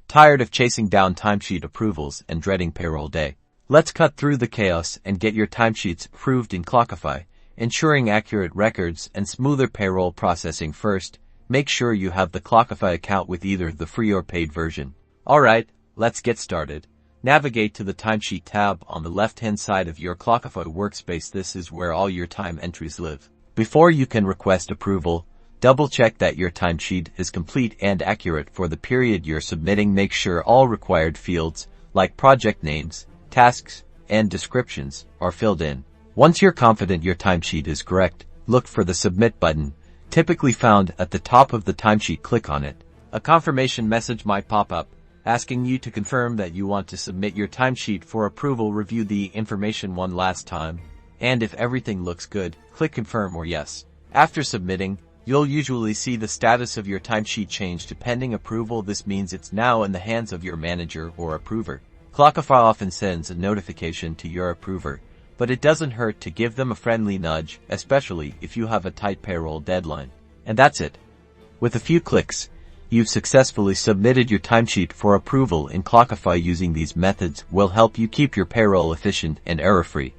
Tired of chasing down timesheet approvals and dreading payroll day? Let's cut through the chaos and get your timesheets approved in Clockify, ensuring accurate records and smoother payroll processing. First, make sure you have the Clockify account with either the free or paid version. Alright, let's get started. Navigate to the Timesheet tab on the left-hand side of your Clockify workspace. This is where all your time entries live. Before you can request approval, double-check that your timesheet is complete and accurate for the period you're submitting. Make sure all required fields, like project names, tasks, and descriptions, are filled in. Once you're confident your timesheet is correct, look for the Submit button, typically found at the top of the timesheet. Click on it. A confirmation message might pop up, asking you to confirm that you want to submit your timesheet for approval. Review the information one last time, and if everything looks good, click Confirm or Yes. After submitting, you'll usually see the status of your timesheet change to pending approval. This means it's now in the hands of your manager or approver. Clockify often sends a notification to your approver, but it doesn't hurt to give them a friendly nudge, especially if you have a tight payroll deadline. And that's it. With a few clicks, you've successfully submitted your timesheet for approval in Clockify. Using these methods will help you keep your payroll efficient and error-free.